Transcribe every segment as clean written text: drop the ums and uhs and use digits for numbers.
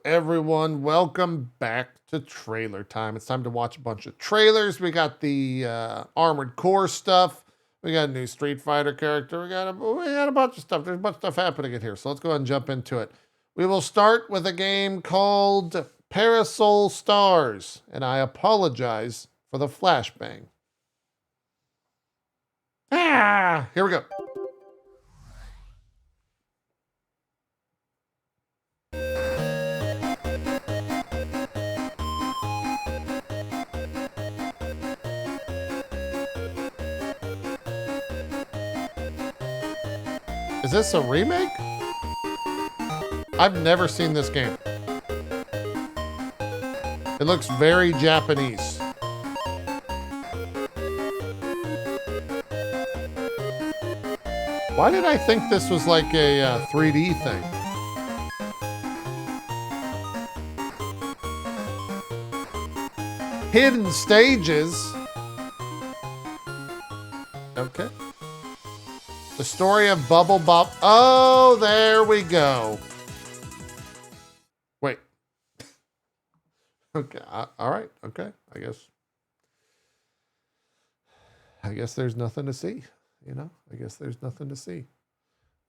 everyone. Welcome back to Trailer Time. It's time to watch a bunch of trailers. We got the Armored Core stuff. We got a new Street Fighter character. We got a bunch of stuff. There's a bunch of stuff happening in here. So let's go ahead and jump into it. We will start with a game called Parasol Stars. And I apologize for the flashbang. Here we go. Is this a remake? I've never seen this game. It looks very Japanese. Why did I think this was like a 3D thing? Hidden stages. Okay. The story of Bubble Bop. Oh, there we go. Wait. Okay. All right. Okay. I guess there's nothing to see. You know, I guess there's nothing to see.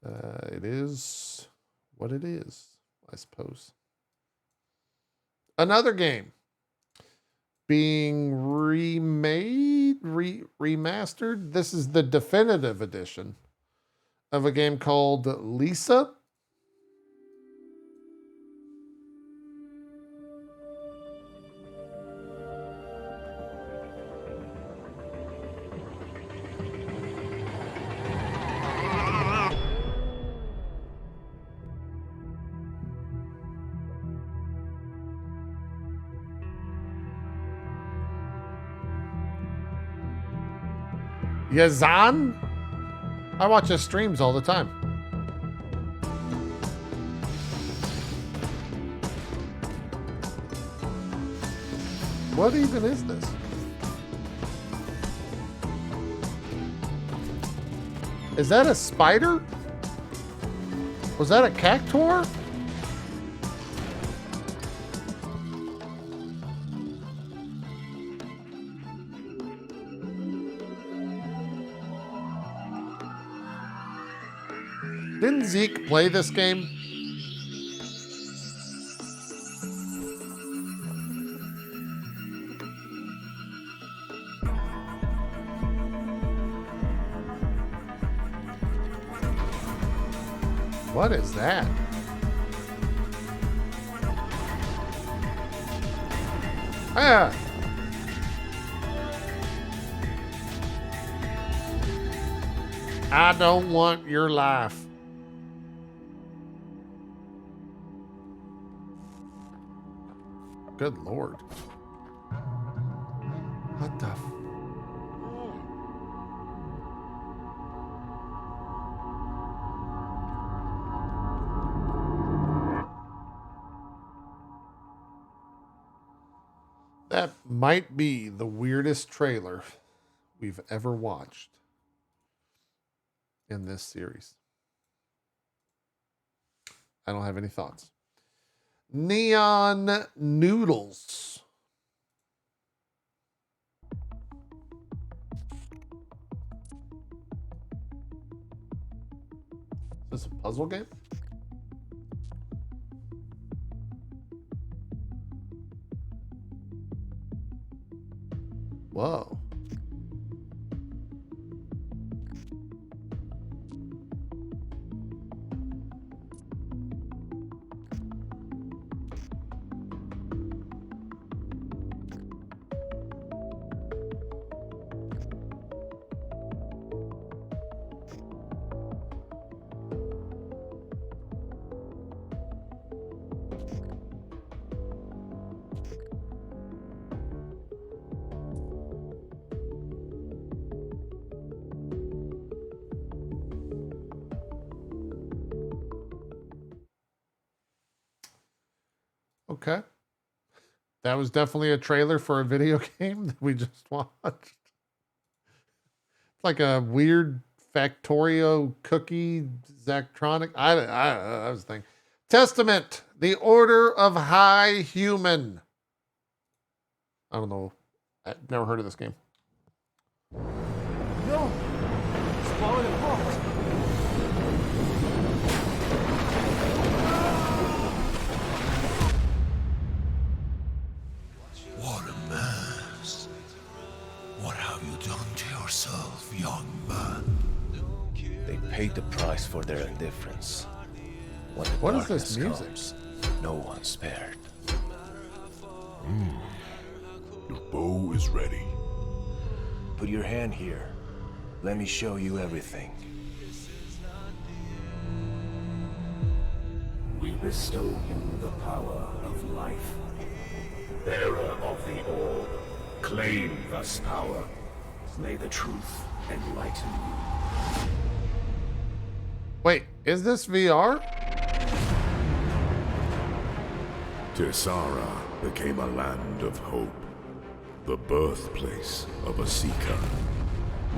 It is what it is, I suppose. Another game being remastered. This is the definitive edition of a game called Lisa. Yazan? I watch his streams all the time. What even is this? Is that a spider? Was that a cactuar? Didn't Zeke play this game? What is that? Ah! I don't want your life. Good Lord. What the That might be the weirdest trailer we've ever watched in this series. I don't have any thoughts. Neon Noodles. Is this a puzzle game? Whoa. Okay. That was definitely a trailer for a video game that we just watched. It's like a weird Factorio cookie Zachtronic. I was thinking. Testament The Order of High Human. I don't know. I've never heard of this game. No! It's falling apart! What a mess. What have you done to yourself, young man? They paid the price for their indifference. When the What is this darkness music? comes, no one spared. Your bow is ready. Put your hand here. Let me show you everything. We bestow you the power of life. Bearer of the orb, claim this power. May the truth enlighten you. Wait, is this VR? Tessara became a land of hope, the birthplace of a seeker.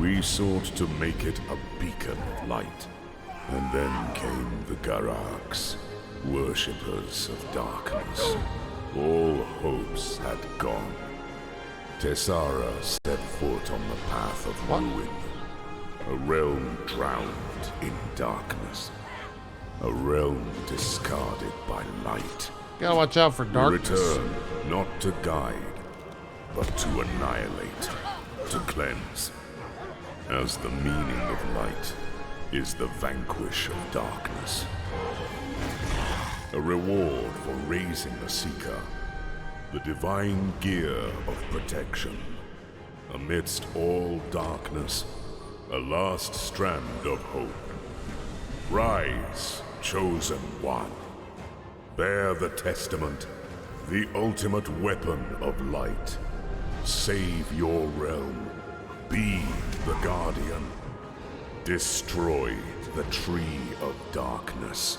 We sought to make it a beacon of light. And then came the Garaks, worshippers of darkness. All hopes had gone. Tessara stepped foot on the path of ruin. A realm drowned in darkness. A realm discarded by light. Gotta watch out for We darkness. return not to guide, but to annihilate, to cleanse. As the meaning of light is the vanquish of darkness. A reward for raising the Seeker, the divine gear of protection. Amidst all darkness, a last strand of hope. Rise, chosen one. Bear the testament, the ultimate weapon of light. Save your realm. Be the guardian. Destroy the tree of darkness.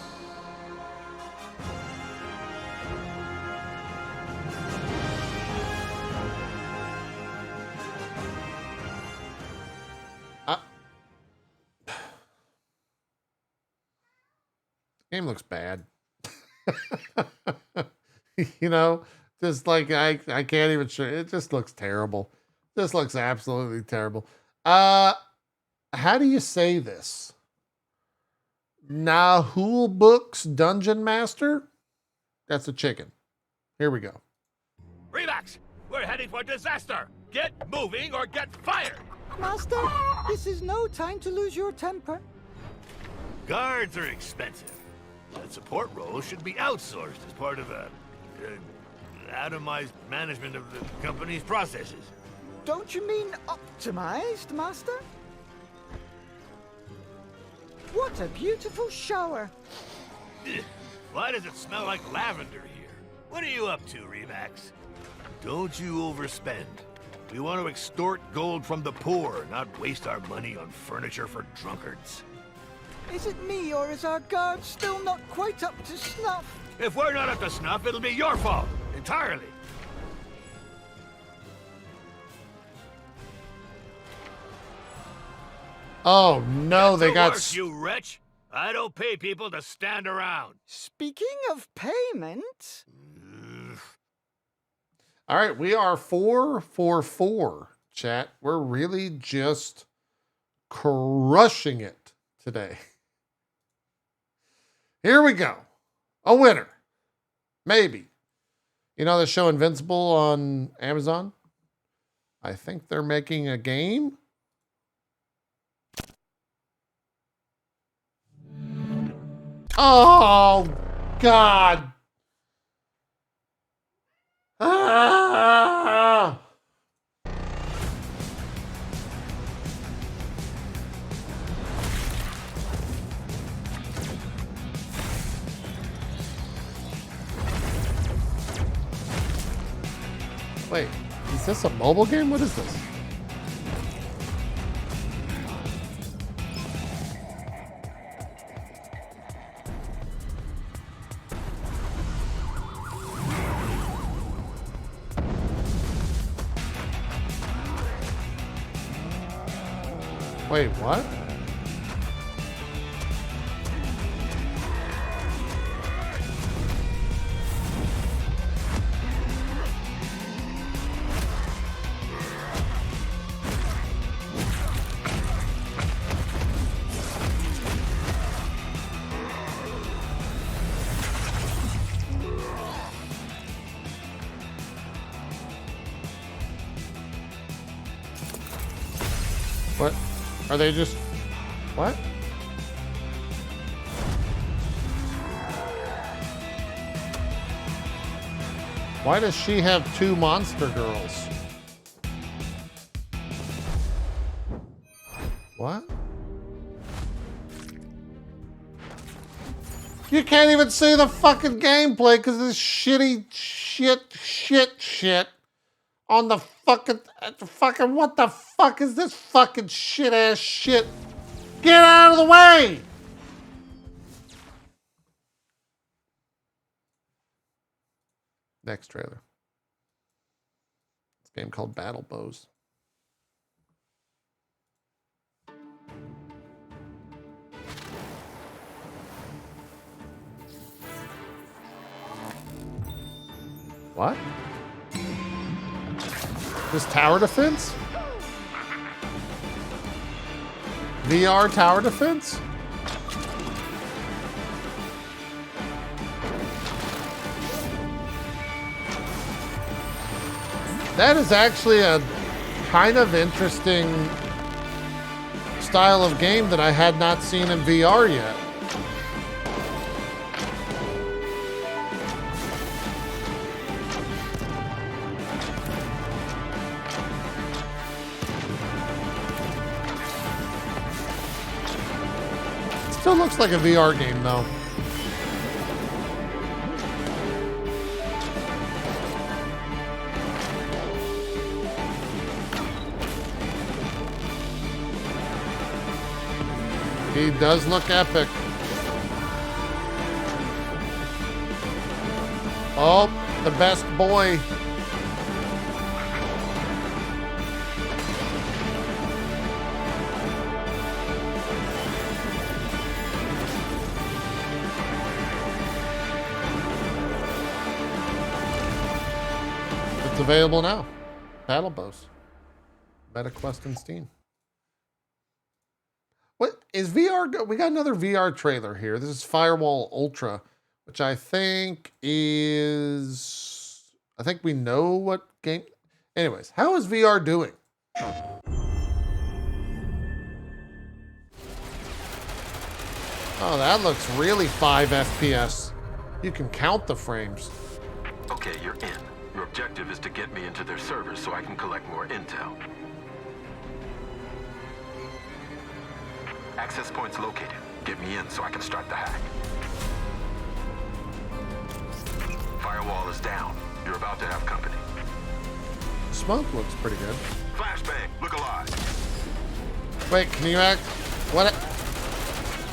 Game looks bad. You know, just like I can't even show it. Just looks terrible. This looks absolutely terrible. How do you say this? Nahul Books Dungeon Master? That's a chicken. Here we go. Relax! We're heading for disaster! Get moving or get fired! Master, this is no time to lose your temper. Guards are expensive. The support role should be outsourced as part of a atomized management of the company's processes. Don't you mean optimized, Master? What a beautiful shower. Ugh, why does it smell like lavender here? What are you up to, Remax? Don't you overspend. We want to extort gold from the poor, not waste our money on furniture for drunkards. Is it me, or is our guard still not quite up to snuff? If we're not up to snuff, it'll be your fault. Entirely. Oh no, they got Work, you wretch! I don't pay people to stand around. Speaking of payment... All right, we are 4 for 4, chat. We're really just crushing it today. Here we go. A winner. Maybe. You know the show Invincible on Amazon? I think they're making a game. Oh, God. Ah! Wait, is this a mobile game? What is this? Wait, what? Are they just... What? Why does she have 2 monster girls? What? You can't even see the fucking gameplay because this shitty shit on the fucking, what the fuck is this fucking shit ass shit? Get out of the way! Next trailer. It's a game called Battle Bows. What? This tower defense? VR tower defense? That is actually a kind of interesting style of game that I had not seen in VR yet. Still looks like a VR game though. He does look epic. Oh, the best boy. It's available now. Battle Bows. MetaQuest and Steam. What is VR? We got another VR trailer here. This is Firewall Ultra, which I think is... I think we know what game... Anyways, how is VR doing? Oh, that looks really 5 FPS. You can count the frames. Okay, you're in. Your objective is to get me into their servers so I can collect more intel. Access points located. Get me in so I can start the hack. Firewall is down. You're about to have company. Smoke looks pretty good. Flashbang, look alive. Wait, can you act? What?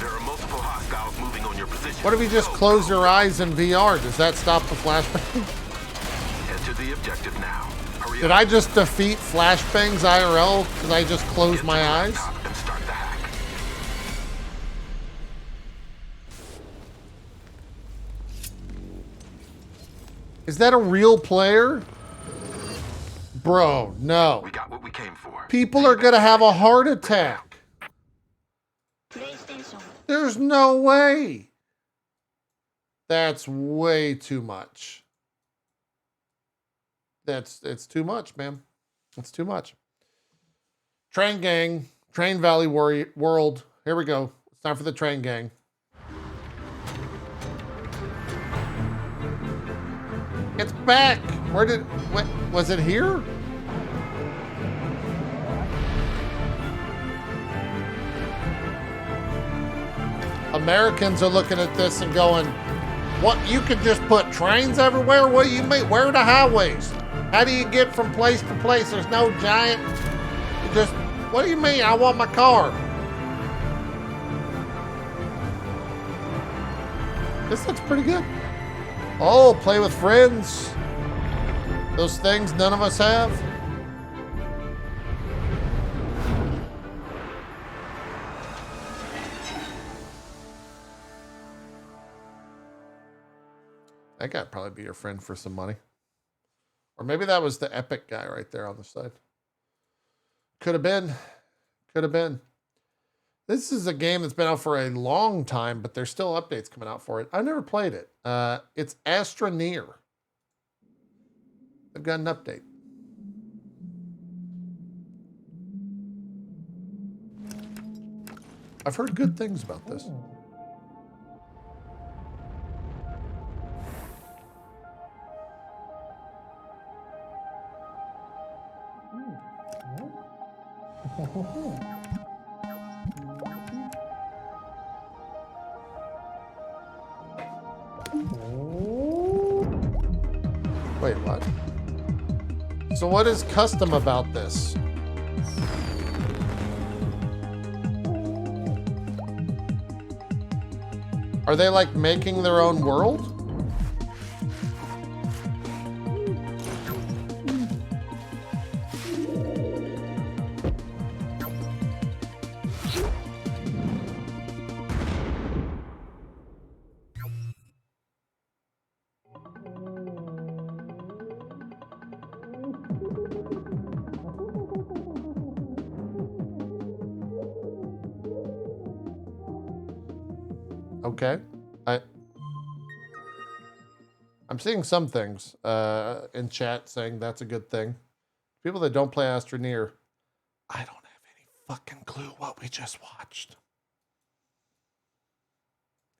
There are multiple hostiles moving on your position. What if you just close your eyes in VR? Does that stop the flashbang? Head to the objective now. Hurry Did up. I just defeat flashbangs IRL because I just closed Get my to the eyes? laptop and start the hack. Is that a real player? Bro, no. We got what we came for. People are gonna have a heart attack. There's no way. That's way too much. It's too much, man. It's too much. Train gang, Train Valley World. Here we go. It's time for the train gang. It's back. What was it here? Americans are looking at this and going, what, you could just put trains everywhere? What do you mean? Where are the highways? How do you get from place to place? There's no giant, what do you mean? I want my car. This looks pretty good. Oh, play with friends. Those things none of us have. That guy'd probably be your friend for some money. Or maybe that was the Epic guy right there on the side. Could have been. Could have been. This is a game that's been out for a long time, but there's still updates coming out for it. I've never played it. It's Astroneer. They've got an update. I've heard good things about this. Wait, what? So what is custom about this? Are they like making their own world? Okay. I'm seeing some things in chat saying that's a good thing. People that don't play Astroneer, I don't have any fucking clue what we just watched.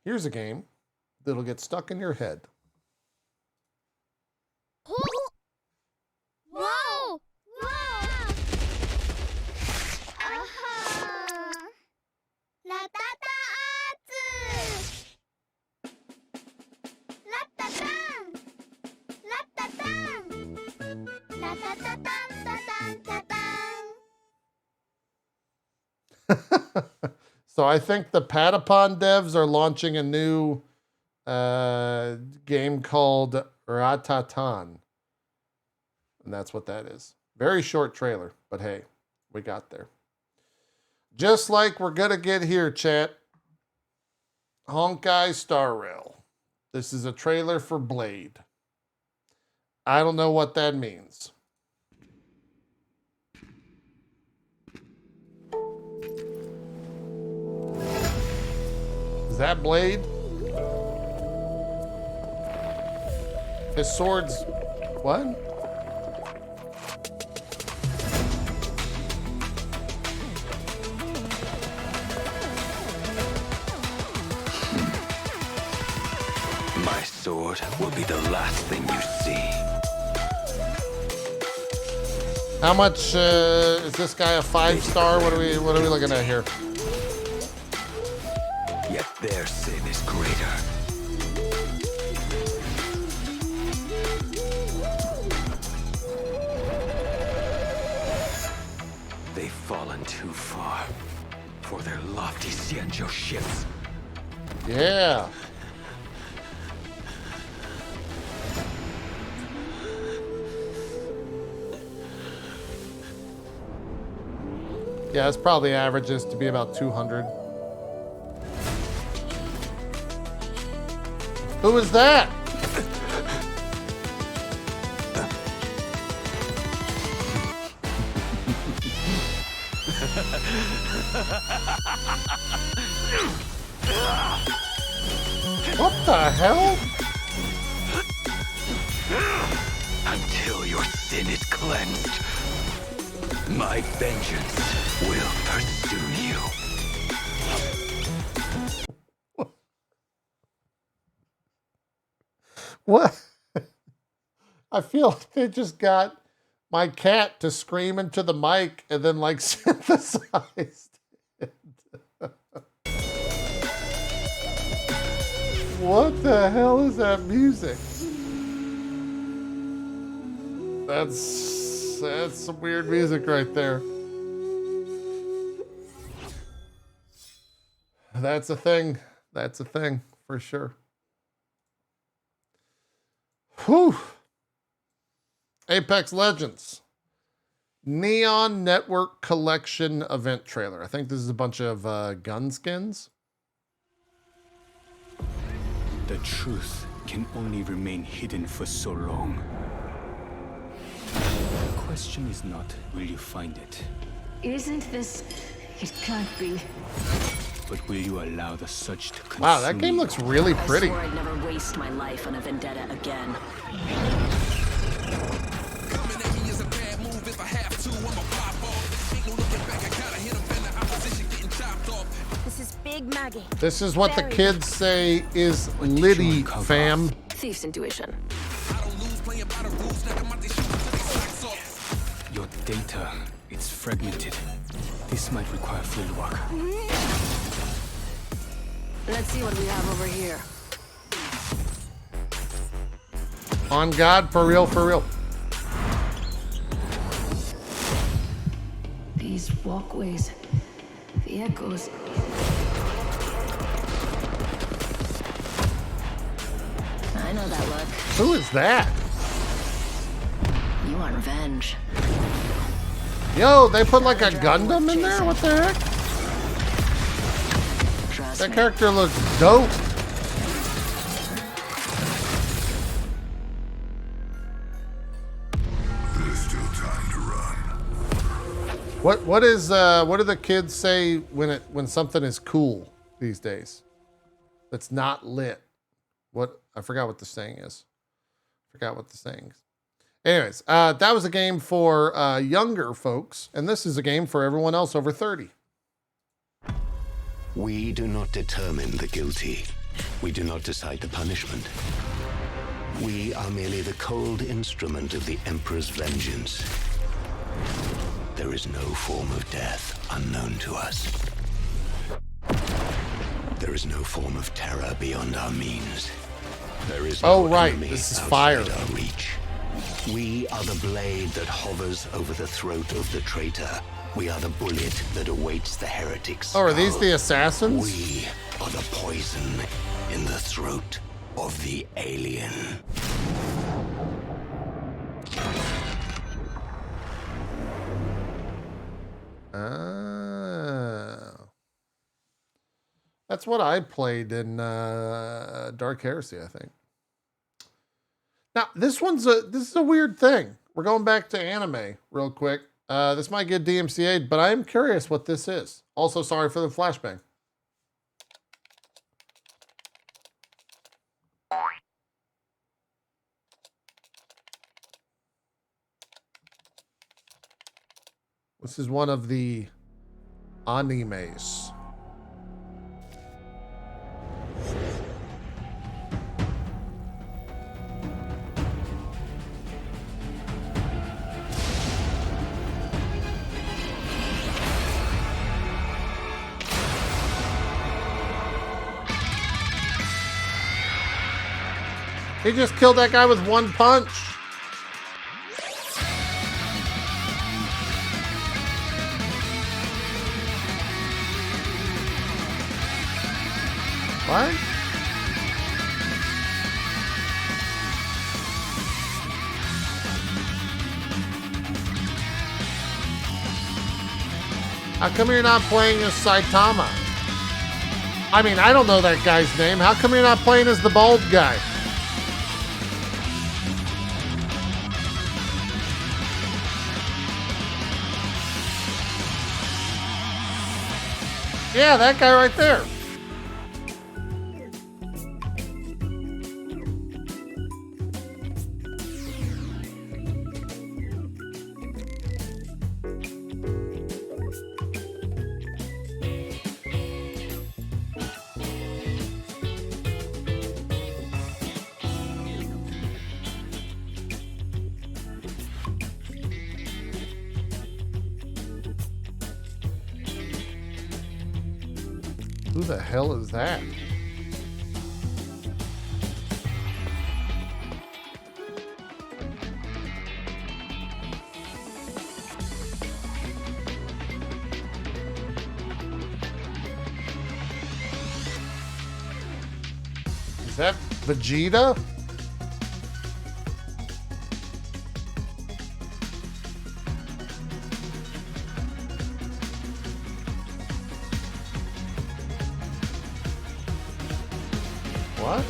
Here's a game that'll get stuck in your head. Whoa! Whoa! So I think the Patapon devs are launching a new game called Ratatan. And that's what that is. Very short trailer, but hey, we got there. Just like we're gonna get here, chat. Honkai Star Rail. This is a trailer for Blade. I don't know what that means. Is that Blade? His sword's... what? My sword will be the last thing you see. How much is this guy a 5-star? What are we looking at here? Yet their sin is greater. They've fallen too far for their lofty Xianzhou ships. Yeah. Yeah, it's probably averages to be about 200. Who is that? What the hell? Until your sin is cleansed, my vengeance will pursue you. What? I feel like they just got my cat to scream into the mic and then like synthesized it. What the hell is that music? That's some weird music right there. That's a thing. That's a thing for sure. Whew. Apex Legends. Neon Network Collection event trailer. I think this is a bunch of gun skins. The truth can only remain hidden for so long. The question is not, will you find it? Isn't this... It can't be. But will you allow the surge to consume? Wow, that game looks really pretty. I swore I'd never waste my life on a vendetta again. This Maggie. This is what the kids say is Liddy, fam. Thief's intuition. Your data, it's fragmented. This might require field work. Let's see what we have over here. On God, for real, for real. These walkways, the echoes. I know that look. Who is that? You want revenge. Yo, they put like a Gundam in there? What the heck? Trust That me. character looks dope. There's still time to run. What do the kids say when something is cool these days? That's not lit. What, I forgot what the saying is. Anyways, that was a game for younger folks, and this is a game for everyone else over 30. We do not determine the guilty. We do not decide the punishment. We are merely the cold instrument of the Emperor's vengeance. There is no form of death unknown to us. There is no form of terror beyond our means. There is no enemy this is outside fire. our reach. We are the blade that hovers over the throat of the traitor. We are the bullet that awaits the heretic's Oh, are these skull. the assassins? We are the poison in the throat of the alien. Oh. That's what I played in Dark Heresy, I think. Now, this is a weird thing. We're going back to anime real quick. This might get DMCA'd, but I am curious what this is. Also, sorry for the flashbang. This is one of the animes. He just killed that guy with one punch. What? How come you're not playing as Saitama? I mean, I don't know that guy's name. How come you're not playing as the bald guy? Yeah, that guy right there. Who the hell is that? Is that Vegeta? What?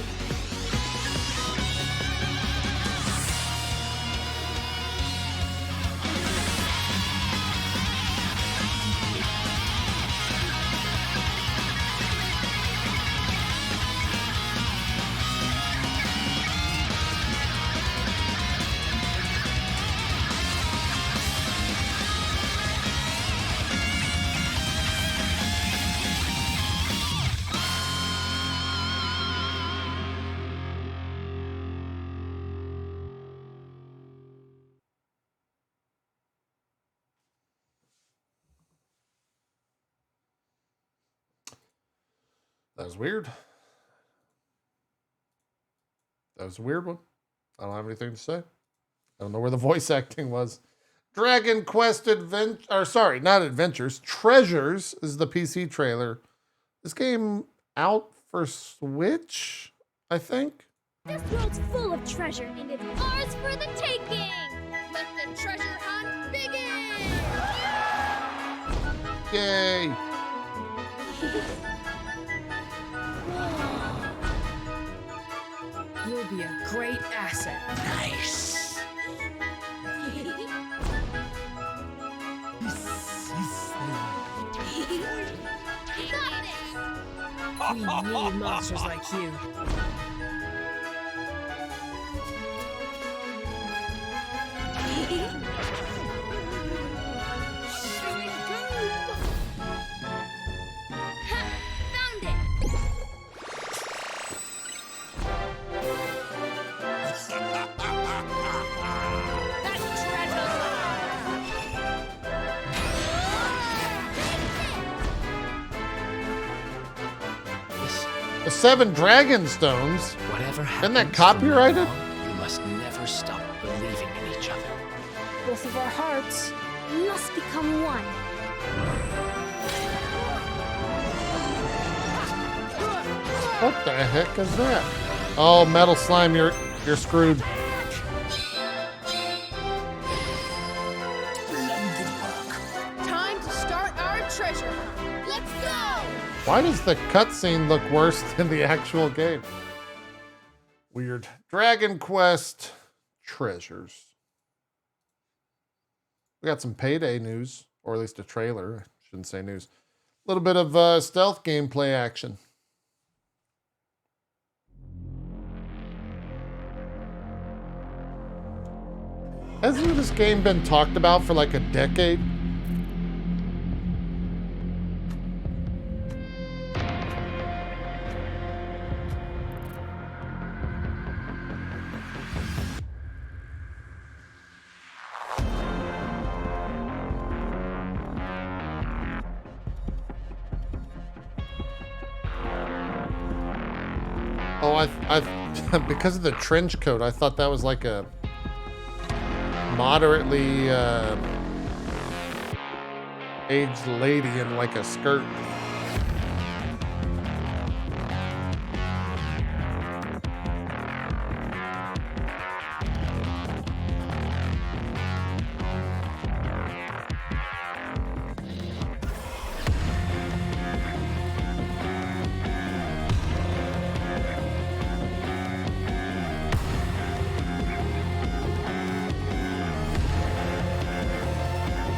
That was weird. That was a weird one. I don't have anything to say. I don't know where the voice acting was. Dragon Quest Adventure, or sorry, not Adventures. Treasures is the PC trailer. This game out for Switch, I think. This world's full of treasure, and it's ours for the taking! Let the treasure hunt begin! Yay! You'll be a great asset. Nice. We need monsters like you. Found it! The 7 Dragon Stones. Whatever Isn't that copyrighted? You must never stop believing in each other. Both of our hearts must become one. What the heck is that? Oh, Metal Slime, you're screwed. Time to start our treasure hunt. Let's go! Why does the cutscene look worse than the actual game? Weird. Dragon Quest Treasures. We got some Payday news, or at least a trailer. I shouldn't say news. A little bit of stealth gameplay action. Hasn't this game been talked about for like a decade? Oh, I because of the trench coat, I thought that was like a moderately aged lady in like a skirt.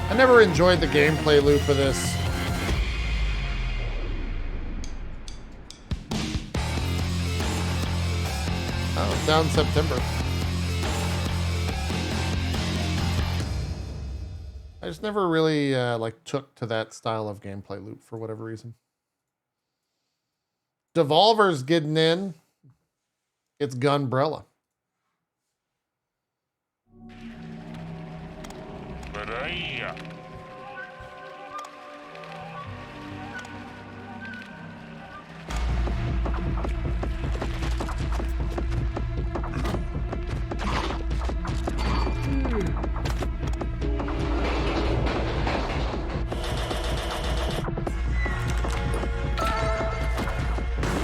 I never enjoyed the gameplay loop of this. Oh, it's down in September. I just never really like took to that style of gameplay loop for whatever reason. Devolver's getting in. It's Gunbrella.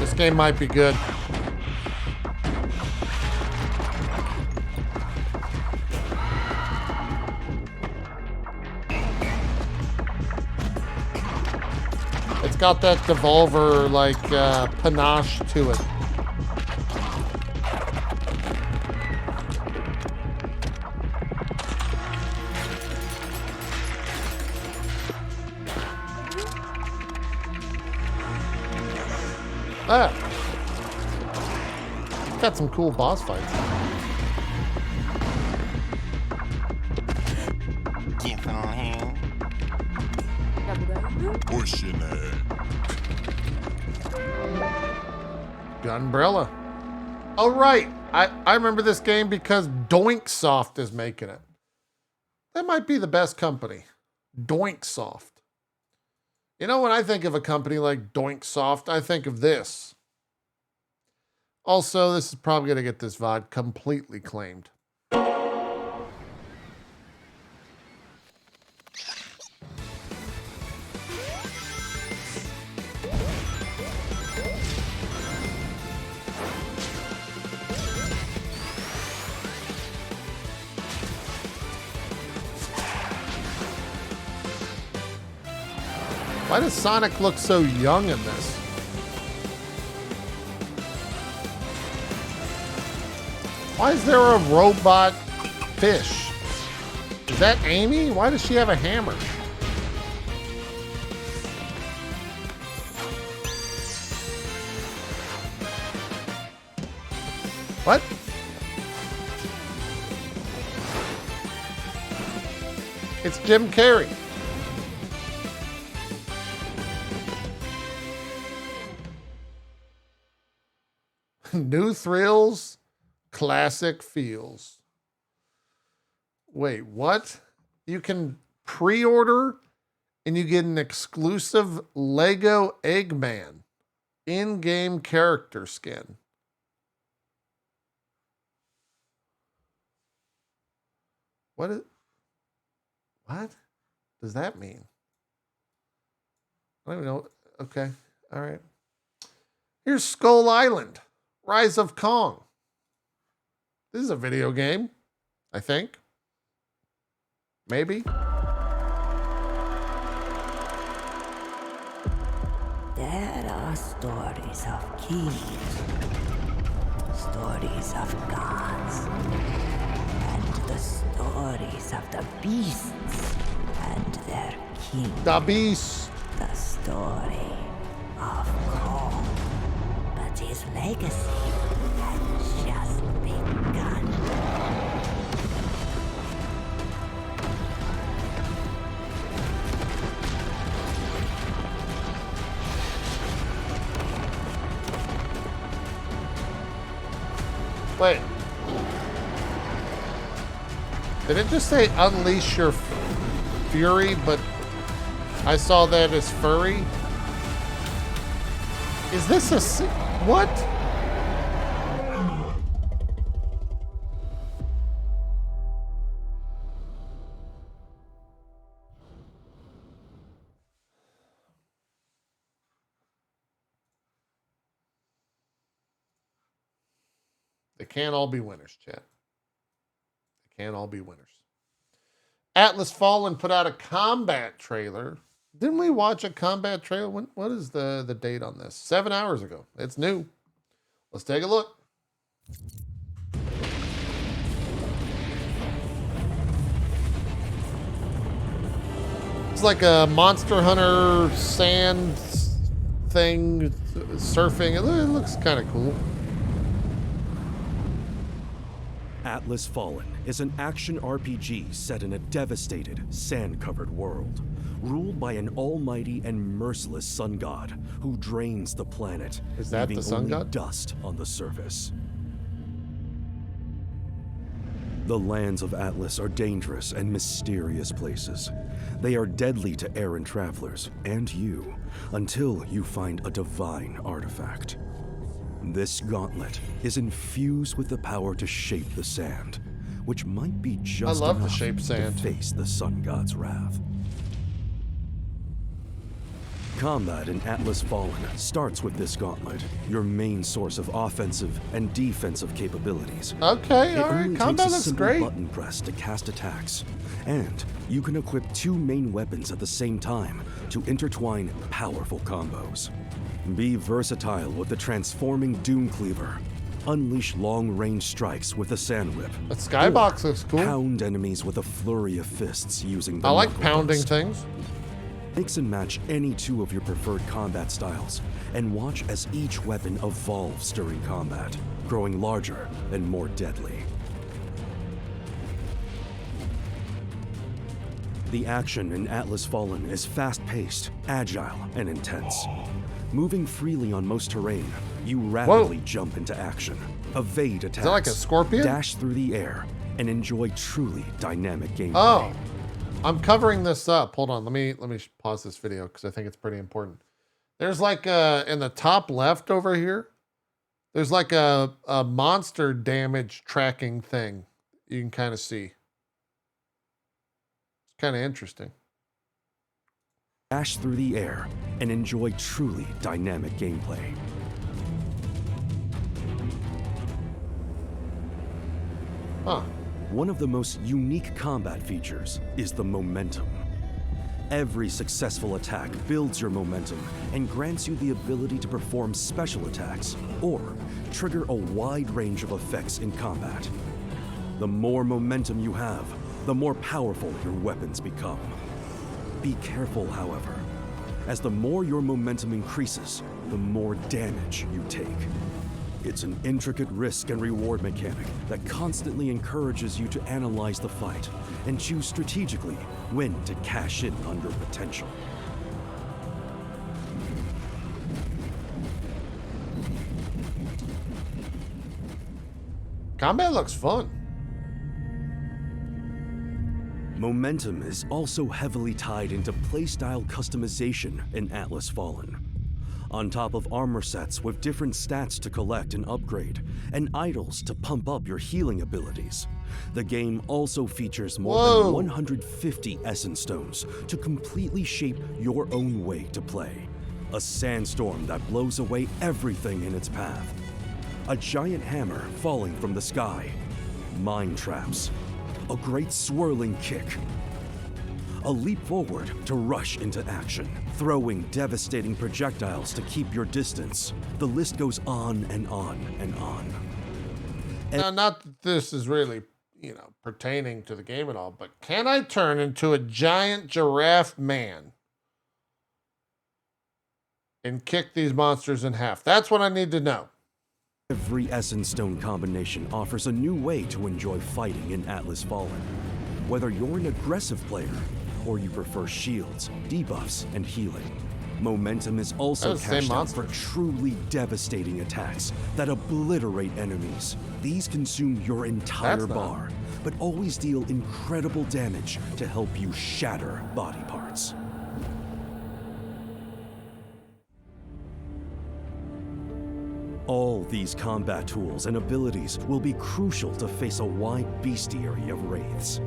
This game might be good. It's got that Devolver like panache to it. Ah. Got some cool boss fights. Pushing it. Gunbrella. Oh, right. I remember this game because Doinksoft is making it. That might be the best company. Doinksoft. You know, when I think of a company like Doinksoft, I think of this. Also, this is probably going to get this VOD completely claimed. Why does Sonic look so young in this? Why is there a robot fish? Is that Amy? Why does she have a hammer? What? It's Jim Carrey. New thrills, classic feels. Wait, what? You can pre-order and you get an exclusive Lego Eggman in-game character skin. What does that mean? I don't even know. Okay. All right. Here's Skull Island. Rise of Kong. This is a video game, I think. Maybe. There are stories of kings, stories of gods, and the stories of the beasts and their kings. The beasts. The story of Kong. But his legacy had just begun. Wait. Did it just say unleash your fury, but I saw that as furry? Is this a... What? They can't all be winners, chat. They can't all be winners. Atlas Fallen put out a combat trailer. Didn't we watch a combat trailer? What is the date on this? 7 hours ago. It's new. Let's take a look. It's like a Monster Hunter sand thing, surfing. It looks kind of cool. Atlas Fallen is an action RPG set in a devastated, sand-covered world, ruled by an almighty and merciless sun god who drains the planet, is that leaving the sun only god? Dust on the surface. The lands of Atlas are dangerous and mysterious places. They are deadly to errant travelers, and you, until you find a divine artifact. This gauntlet is infused with the power to shape the sand, which might be just enough to face the sun god's wrath. Combat in Atlas Fallen starts with this gauntlet, your main source of offensive and defensive capabilities. Okay, it all right, only combat takes a looks simple great. button press to cast attacks, and you can equip 2 main weapons at the same time to intertwine powerful combos. Be versatile with the transforming Doom Cleaver. Unleash long-range strikes with a Sand Whip. The skybox looks cool. Pound enemies with a flurry of fists using the I like knuckle pounding burst. things. Mix and match any 2 of your preferred combat styles, and watch as each weapon evolves during combat, growing larger and more deadly. The action in Atlas Fallen is fast-paced, agile, and intense. Moving freely on most terrain, you rapidly jump into action, evade attacks, Is that like a scorpion? dash through the air, and enjoy truly dynamic gameplay. Oh. I'm covering this up. Hold on. Let me pause this video because I think it's pretty important. There's like in the top left over here, there's like a monster damage tracking thing you can kind of see. It's kind of interesting. Dash through the air and enjoy truly dynamic gameplay. Huh. One of the most unique combat features is the momentum. Every successful attack builds your momentum and grants you the ability to perform special attacks or trigger a wide range of effects in combat. The more momentum you have, the more powerful your weapons become. Be careful, however, as the more your momentum increases, the more damage you take. It's an intricate risk and reward mechanic that constantly encourages you to analyze the fight and choose strategically when to cash in on your potential. Combat looks fun. Momentum is also heavily tied into playstyle customization in Atlas Fallen. On top of armor sets with different stats to collect and upgrade, and idols to pump up your healing abilities, the game also features more than 150 Essence Stones to completely shape your own way to play. A sandstorm that blows away everything in its path. A giant hammer falling from the sky. Mine traps. A great swirling kick. A leap forward to rush into action, throwing devastating projectiles to keep your distance. The list goes on and on and on. Now, not that this is really, pertaining to the game at all, but can I turn into a giant giraffe man and kick these monsters in half? That's what I need to know. Every Essence Stone combination offers a new way to enjoy fighting in Atlas Fallen. Whether you're an aggressive player, or you prefer shields, debuffs, and healing. Momentum is also cashed out for truly devastating attacks that obliterate enemies. These consume your entire bar, but always deal incredible damage to help you shatter body parts. All these combat tools and abilities will be crucial to face a wide bestiary of wraiths.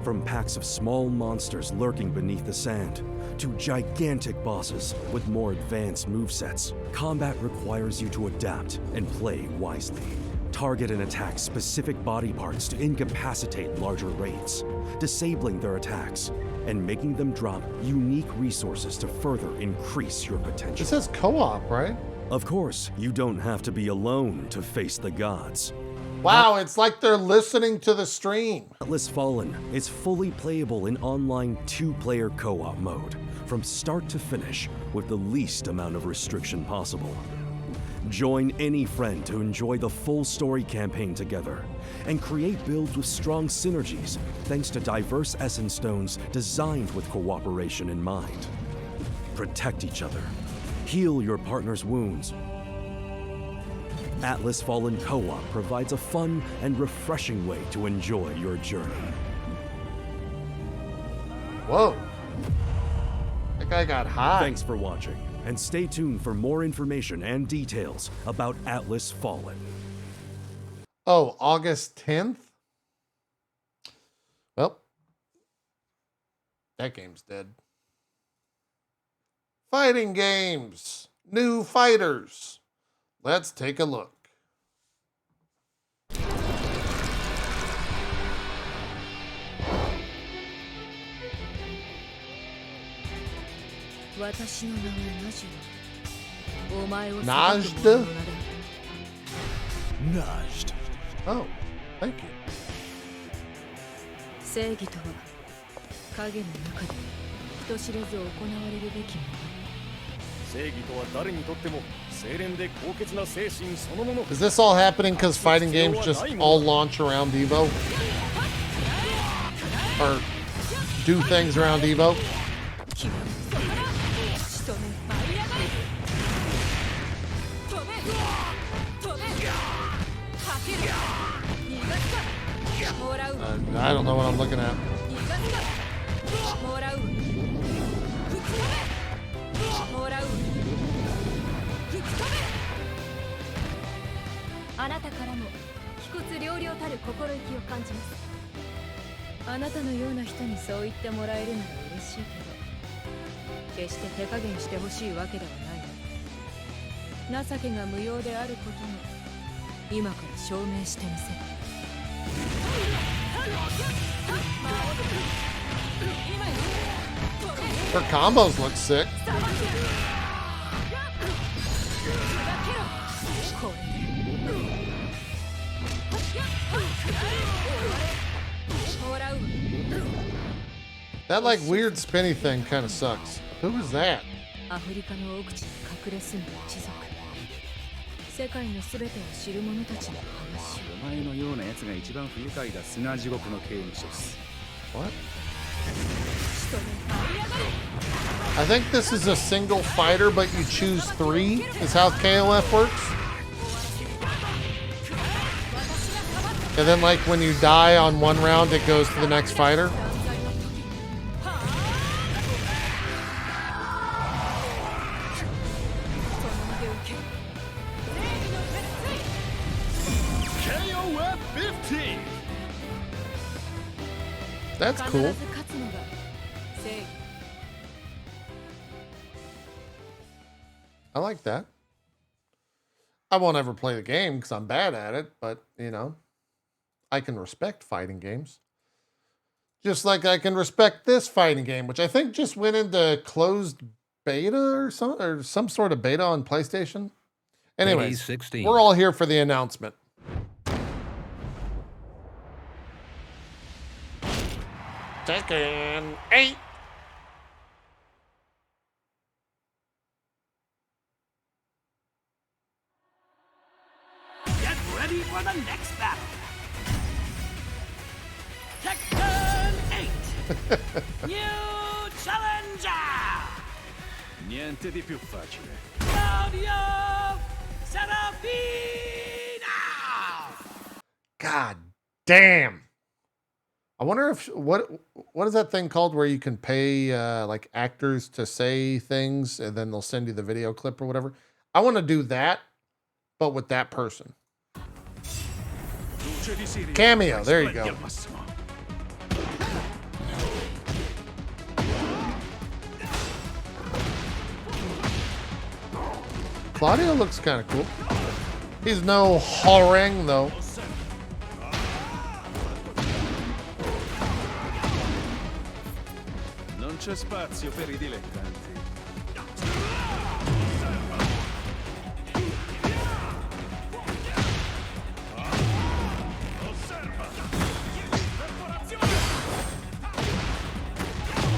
From packs of small monsters lurking beneath the sand, to gigantic bosses with more advanced movesets, combat requires you to adapt and play wisely. Target and attack specific body parts to incapacitate larger wraiths, disabling their attacks, and making them drop unique resources to further increase your potential. This says co-op, right? Of course, you don't have to be alone to face the gods. Wow, it's like they're listening to the stream. Atlas Fallen is fully playable in online 2-player co-op mode, from start to finish, with the least amount of restriction possible. Join any friend to enjoy the full story campaign together, and create builds with strong synergies, thanks to diverse Essence Stones designed with cooperation in mind. Protect each other. Heal your partner's wounds. Atlas Fallen Co-op provides a fun and refreshing way to enjoy your journey. Whoa. That guy got high. Thanks for watching, and stay tuned for more information and details about Atlas Fallen. Oh, August 10th? Well, that game's dead. Fighting games. New fighters. Let's take a look. Najd? Najd. Oh, thank you. 正義とは影の中で人知れず行われるべきもの。正義とは誰にとっても清廉で高潔な精神そのもの。 Is this all happening because fighting games just all launch around Evo? Or do things around Evo? I don't know what I'm looking at. あなたからも気骨両々たる心意気を感じます。あなたのような人にそう言ってもらえるなら嬉しいけど、決して手加減してほしいわけではない。情けが無用であることも今から証明してみせる。Her combos look sick. That like weird spinny thing kind of sucks. Who was that? アフリカの奥地に隠れ住む一族。世界のすべてを知る者たちの話。お前のような奴が一番不愉快だ砂地獄の刑務所です。What? I think this is a single fighter, but you choose 3 is how KOF works. And then like when you die on one round, it goes to the next fighter. That's cool. I like that. I won't ever play the game because I'm bad at it, but you know, I can respect fighting games. Just like I can respect this fighting game, which I think just went into closed beta or some sort of beta on PlayStation. Anyways, we're all here for the announcement. Tekken 8. Get ready for the next battle. Tekken 8. New challenger. Niente di più facile. Claudio Serafina. God damn. I wonder if what is that thing called where you can pay like actors to say things and then they'll send you the video clip or whatever. I want to do that, but with that person. Cameo. There you go. Claudio looks kind of cool. He's no Horeng though. Non c'è spazio per I dilettanti.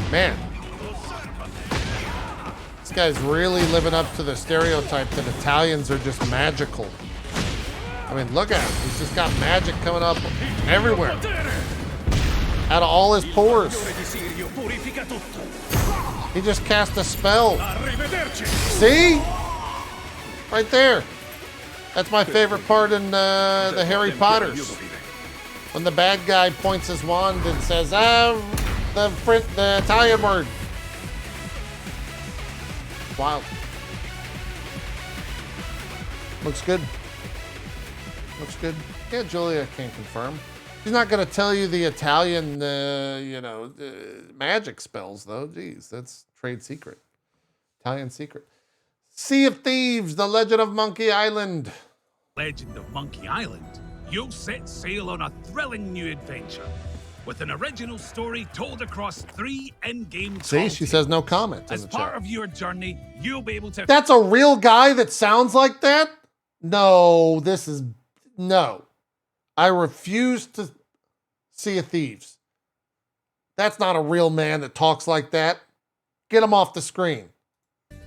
Man, this guy's really living up to the stereotype that Italians are just magical. I mean, look at him. He's just got magic coming up everywhere. Out of all his pores. He just cast a spell. See? Right there. That's my favorite part in the Harry Potters. When the bad guy points his wand and says, the Italian word. Wild. Looks good. Looks good. Yeah, Julia can't confirm. She's not going to tell you the Italian, magic spells, though. Jeez, that's trade secret. Italian secret. Sea of Thieves, The Legend of Monkey Island. Legend of Monkey Island, you'll set sail on a thrilling new adventure with an original story told across 3 in-game See, she says no comment. As part of your journey, you'll be able to... That's a real guy that sounds like that? No, no. I refuse to Sea of Thieves. That's not a real man that talks like that. Get him off the screen.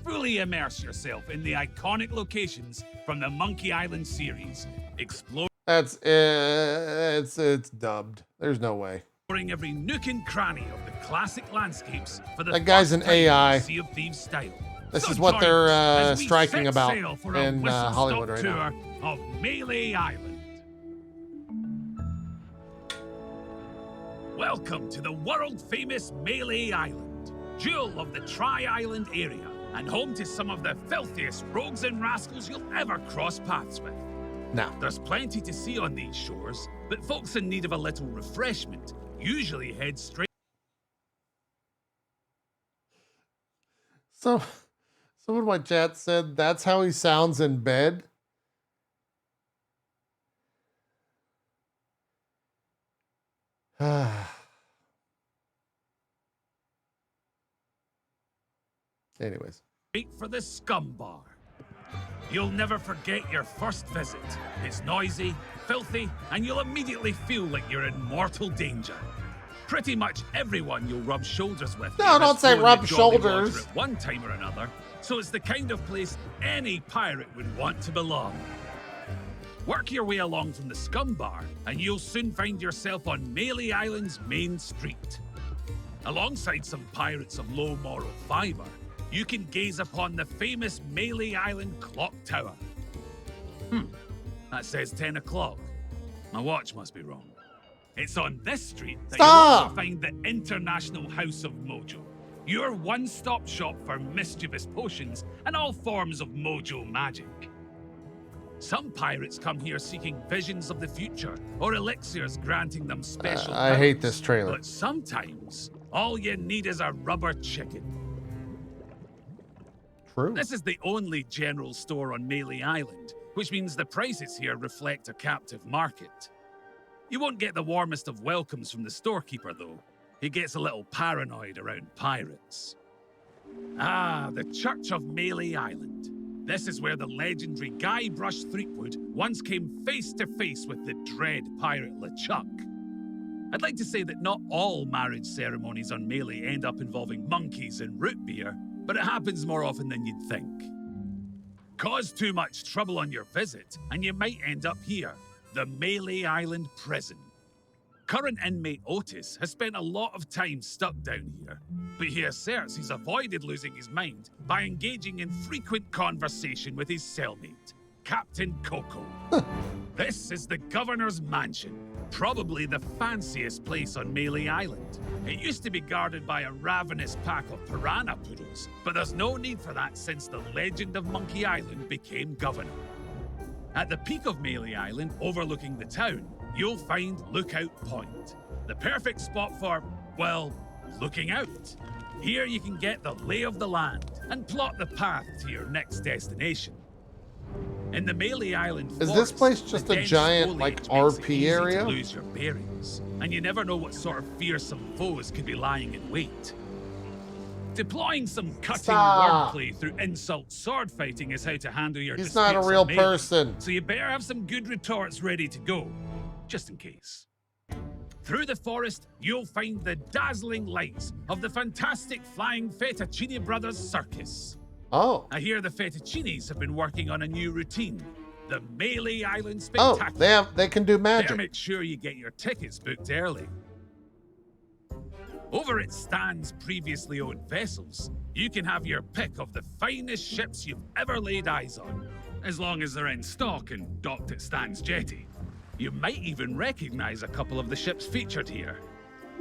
Fully immerse yourself in the iconic locations from the Monkey Island series. Explore... That's it's dubbed. There's no way. Exploring every nook and cranny of the classic landscapes for the that guy's an AI. Sea of Thieves style. This is what they're striking about in Hollywood right now. Of Melee Island. Welcome to the world-famous Melee Island, jewel of the Tri-Island area, and home to some of the filthiest rogues and rascals you'll ever cross paths with. Now, there's plenty to see on these shores, but folks in need of a little refreshment usually head straight. So, someone in my chat said that's how he sounds in bed. Anyways. Wait for the Scum Bar. You'll never forget your first visit. It's noisy, filthy, and you'll immediately feel like you're in mortal danger. Pretty much everyone you'll rub shoulders with. No, don't say rub shoulders. At one time or another, so it's the kind of place any pirate would want to belong. Work your way along from the Scum Bar, and you'll soon find yourself on Melee Island's main street. Alongside some pirates of low moral fiber, you can gaze upon the famous Melee Island Clock Tower. That says 10 o'clock. My watch must be wrong. It's on this street that you'll also find the International House of Mojo, your one-stop shop for mischievous potions and all forms of mojo magic. Some pirates come here seeking visions of the future or elixirs granting them special I hate this trailer. But sometimes, all you need is a rubber chicken. True. This is the only general store on Melee Island, which means the prices here reflect a captive market. You won't get the warmest of welcomes from the storekeeper, though. He gets a little paranoid around pirates. Ah, the Church of Melee Island. This is where the legendary Guybrush Threepwood once came face to face with the dread pirate LeChuck. I'd like to say that not all marriage ceremonies on Melee end up involving monkeys and root beer, but it happens more often than you'd think. Cause too much trouble on your visit, and you might end up here, the Melee Island Prison. Current inmate Otis has spent a lot of time stuck down here, but he asserts he's avoided losing his mind by engaging in frequent conversation with his cellmate, Captain Coco. This is the Governor's Mansion, probably the fanciest place on Melee Island. It used to be guarded by a ravenous pack of piranha poodles, but there's no need for that since the legend of Monkey Island became governor. At the peak of Melee Island, overlooking the town, you'll find Lookout Point, the perfect spot for, well, looking out. Here you can get the lay of the land and plot the path to your next destination. In the Melee Island forest, is this place just a giant, like, RP area? To lose your bearings, and you never know what sort of fearsome foes could be lying in wait. Deploying some cutting wordplay through insult sword fighting is how to handle your He's not a real person. So you better have some good retorts ready to go, just in case. Through the forest, you'll find the dazzling lights of the fantastic Flying Fettuccine Brothers Circus. Oh. I hear the Fettuccines have been working on a new routine, the Melee Island Spectacular. Oh, they can do magic. Better make sure you get your tickets booked early. Over at Stan's previously owned vessels, you can have your pick of the finest ships you've ever laid eyes on, as long as they're in stock and docked at Stan's jetty. You might even recognize a couple of the ships featured here.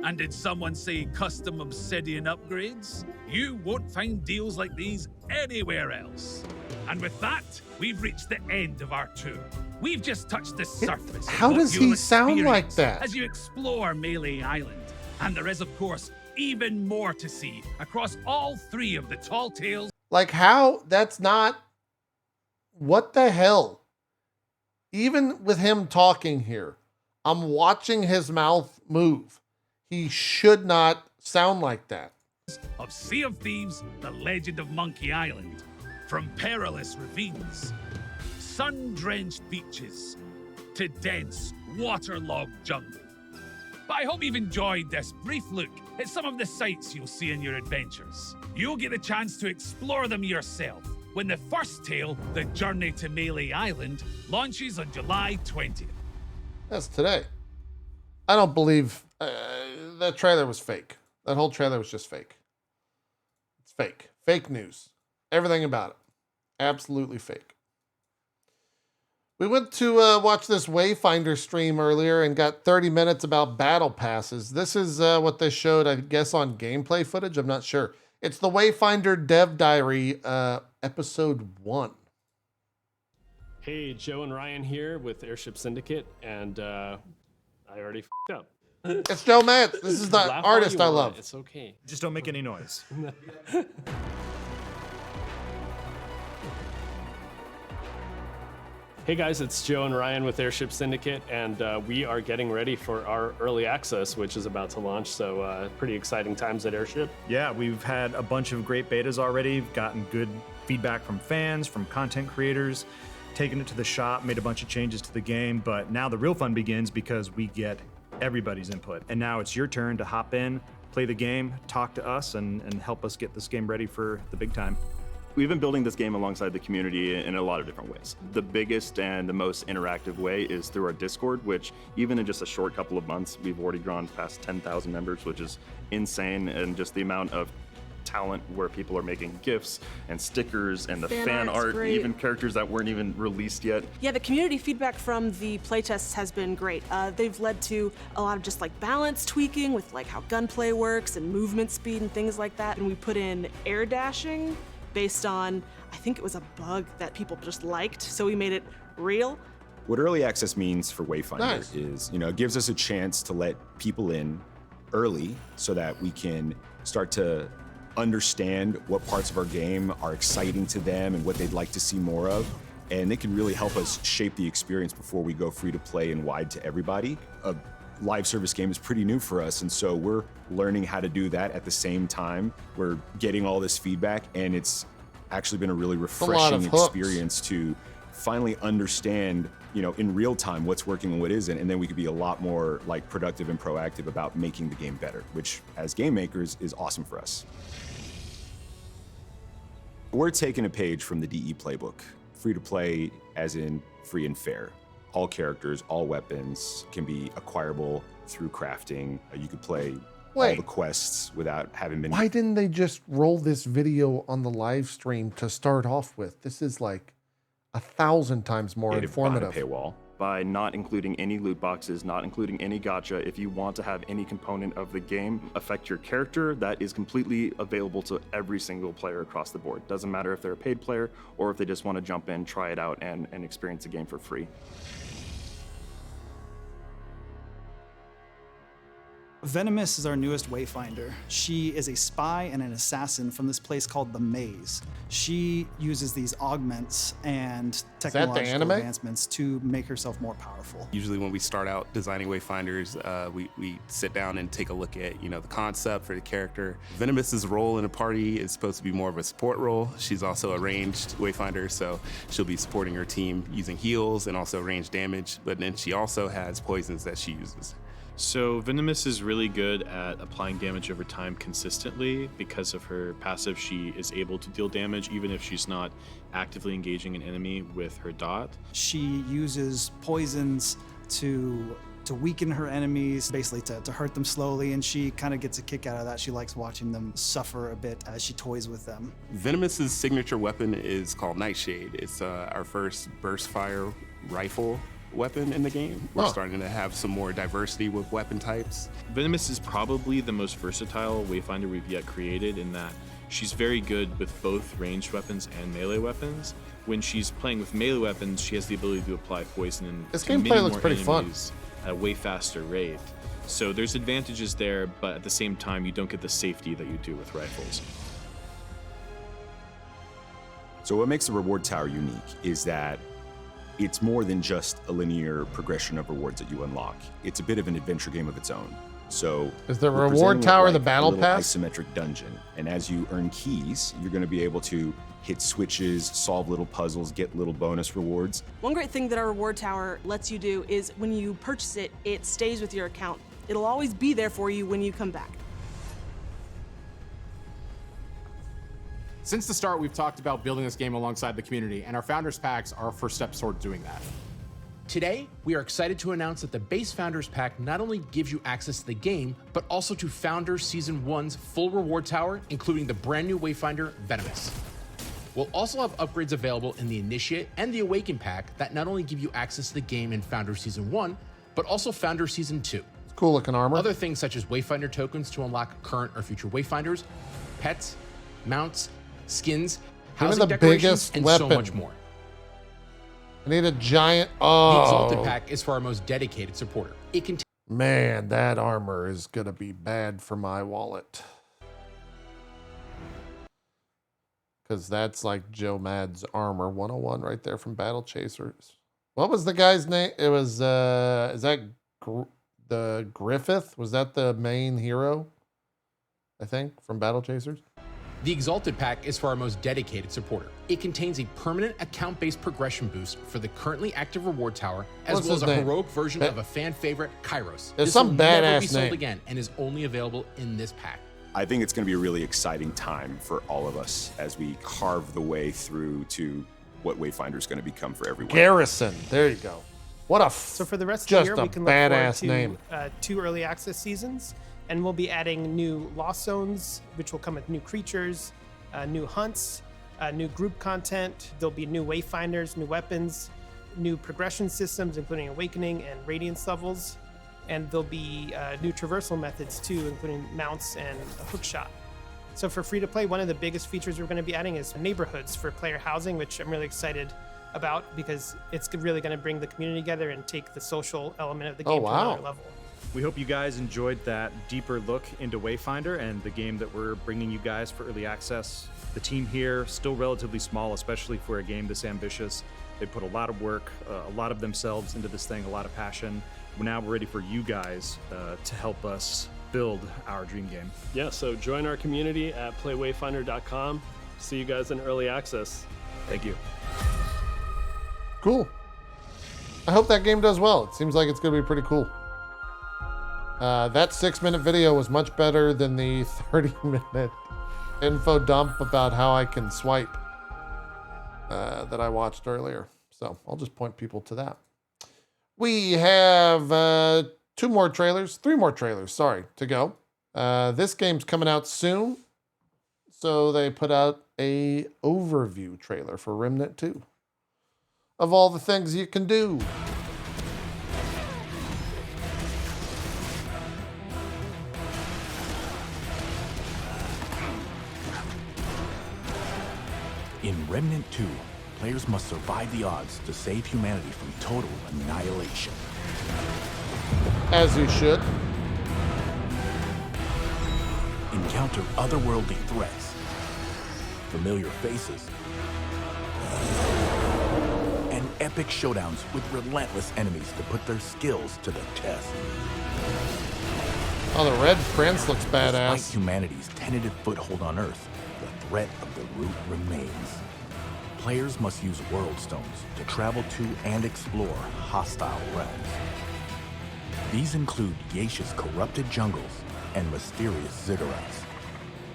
And did someone say custom obsidian upgrades? You won't find deals like these anywhere else. And with that, we've reached the end of our tour. We've just touched the surface. How does he sound like that? As you explore Melee Island. And there is, of course, even more to see across all three of the tall tales. Like how? That's not... What the hell? Even with him talking here, I'm watching his mouth move. He should not sound like that. Of Sea of Thieves, the legend of Monkey Island. From perilous ravines, sun-drenched beaches, to dense, waterlogged jungle. But I hope you've enjoyed this brief look at some of the sights you'll see in your adventures. You'll get the chance to explore them yourself when the first tale, The Journey to Melee Island, launches on July 20th. That's today. I don't believe that trailer was fake. That whole trailer was just fake. It's fake. Fake news. Everything about it. Absolutely fake. We went to watch this Wayfinder stream earlier and got 30 minutes about battle passes. This is what they showed, I guess, on gameplay footage. I'm not sure. It's the Wayfinder Dev Diary, episode 1. Hey, Joe and Ryan here with Airship Syndicate, and I already f***ed up. It's Joe Matt. This is the Laugh all artist you I want. love. It's okay. Just don't make any noise. Hey guys, it's Joe and Ryan with Airship Syndicate, and we are getting ready for our early access, which is about to launch, so pretty exciting times at Airship. Yeah, we've had a bunch of great betas already, gotten good feedback from fans, from content creators, taken it to the shop, made a bunch of changes to the game, but now the real fun begins because we get everybody's input. And now it's your turn to hop in, play the game, talk to us, and help us get this game ready for the big time. We've been building this game alongside the community in a lot of different ways. The biggest and the most interactive way is through our Discord, which even in just a short couple of months, we've already grown past 10,000 members, which is insane. And just the amount of talent where people are making GIFs and stickers and the fan art, even characters that weren't even released yet. Yeah, the community feedback from the playtests has been great. They've led to a lot of just like balance tweaking with like how gunplay works and movement speed and things like that. And we put in air dashing based on, I think it was a bug that people just liked, so we made it real. What early access means for Wayfinder is, it gives us a chance to let people in early so that we can start to understand what parts of our game are exciting to them and what they'd like to see more of. And they can really help us shape the experience before we go free to play and wide to everybody. A live service game is pretty new for us, and so we're learning how to do that at the same time. We're getting all this feedback, and it's actually been a really refreshing experience to finally understand, in real time what's working and what isn't, and then we could be a lot more like productive and proactive about making the game better, which as game makers is awesome for us. We're taking a page from the DE playbook. Free to play as in free and fair. All characters, all weapons can be acquirable through crafting. You could play all the quests without having been... Why didn't they just roll this video on the live stream to start off with? This is like 1,000 times more informative. Paywall. By not including any loot boxes, not including any gacha, if you want to have any component of the game affect your character, that is completely available to every single player across the board. Doesn't matter if they're a paid player or if they just want to jump in, try it out, and experience the game for free. Venomous is our newest Wayfinder. She is a spy and an assassin from this place called the Maze. She uses these augments and technological advancements to make herself more powerful. Usually when we start out designing Wayfinders, we sit down and take a look at the concept for the character. Venomous's role in a party is supposed to be more of a support role. She's also a ranged Wayfinder, so she'll be supporting her team using heals and also range damage, but then she also has poisons that she uses. So Venomous is really good at applying damage over time consistently. Because of her passive, she is able to deal damage even if she's not actively engaging an enemy with her dot. She uses poisons to weaken her enemies, basically to hurt them slowly, and she kind of gets a kick out of that. She likes watching them suffer a bit as she toys with them. Venomous's signature weapon is called Nightshade. It's our first burst fire rifle weapon in the game. We're starting to have some more diversity with weapon types. Venomous is probably the most versatile Wayfinder we've yet created in that she's very good with both ranged weapons and melee weapons. When she's playing with melee weapons, she has the ability to apply poison to many more enemies at a way faster rate. So there's advantages there, but at the same time, you don't get the safety that you do with rifles. So what makes the reward tower unique is that it's more than just a linear progression of rewards that you unlock. It's a bit of an adventure game of its own. So is the reward tower the battle pass? Isometric dungeon, and as you earn keys, you're going to be able to hit switches, solve little puzzles, get little bonus rewards. One great thing that our reward tower lets you do is when you purchase it, it stays with your account. It'll always be there for you when you come back. Since the start, we've talked about building this game alongside the community, and our Founders Packs are our first step toward doing that. Today, we are excited to announce that the base Founders Pack not only gives you access to the game, but also to Founders Season 1's full reward tower, including the brand new Wayfinder, Venomous. We'll also have upgrades available in the Initiate and the Awaken pack that not only give you access to the game in Founders Season 1, but also Founders Season 2. It's cool looking armor. Other things such as Wayfinder tokens to unlock current or future Wayfinders, pets, mounts, skins, housing decorations, and so much more. I need a giant... The Exalted pack is for our most dedicated supporter. It contains... Man, that armor is going to be bad for my wallet. Because that's like Joe Mad's armor 101 right there from Battle Chasers. What was the guy's name? It was, is that the Griffith? Was that the main hero? I think, from Battle Chasers? The Exalted pack is for our most dedicated supporter. It contains a permanent account-based progression boost for the currently active reward tower, as well as a heroic version of a fan favorite, Kairos. There's This some will never badass be sold name. again and is only available in this pack. I think it's going to be a really exciting time for all of us as we carve the way through to what Wayfinder is going to become for everyone. Garrison. There you go. What a So for the rest of the just year, a we can look forward badass to name. 2 early access seasons, and we'll be adding new Lost Zones, which will come with new creatures, new hunts, new group content. There'll be new Wayfinders, new weapons, new progression systems, including Awakening and Radiance levels. And there'll be new traversal methods too, including mounts and a hook shot. So for free to play, one of the biggest features we're going to be adding is neighborhoods for player housing, which I'm really excited about because it's really going to bring the community together and take the social element of the game to another level. We hope you guys enjoyed that deeper look into Wayfinder and the game that we're bringing you guys for early access. The team here, still relatively small, especially for a game this ambitious. They put a lot of work, a lot of themselves into this thing, a lot of passion. Now we're ready for you guys to help us build our dream game. Yeah, so join our community at playwayfinder.com. See you guys in early access. Thank you. Cool. I hope that game does well. It seems like it's going to be pretty cool. That 6-minute video was much better than the 30-minute info dump about how I can swipe that I watched earlier. So I'll just point people to that. We have 3 more trailers, sorry, to go. This game's coming out soon. So they put out a overview trailer for Remnant 2 of all the things you can do. In Remnant 2, players must survive the odds to save humanity from total annihilation. As you should. Encounter otherworldly threats, familiar faces, and epic showdowns with relentless enemies to put their skills to the test. Oh, the Red Prince looks badass. Despite humanity's tentative foothold on Earth, the threat of the Root remains. Players must use world stones to travel to and explore hostile realms. These include Yesha's corrupted jungles and mysterious ziggurats,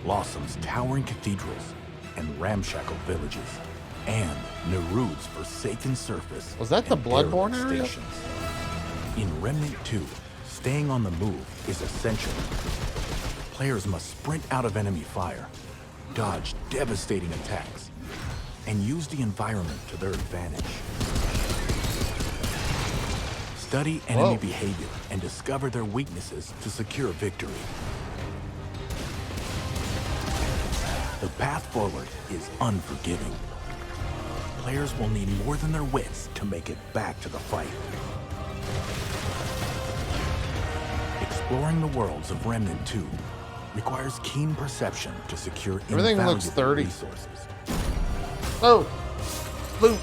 Lawsom's towering cathedrals and ramshackle villages, and Nerud's forsaken surface. Was that the and Bloodborne derelict area? stations. In Remnant 2, staying on the move is essential. Players must sprint out of enemy fire, dodge devastating attacks, and use the environment to their advantage. Study enemy behavior and discover their weaknesses to secure victory. The path forward is unforgiving. Players will need more than their wits to make it back to the fight. Exploring the worlds of Remnant 2 requires keen perception to secure Everything looks invaluable 30. resources. Oh, loot.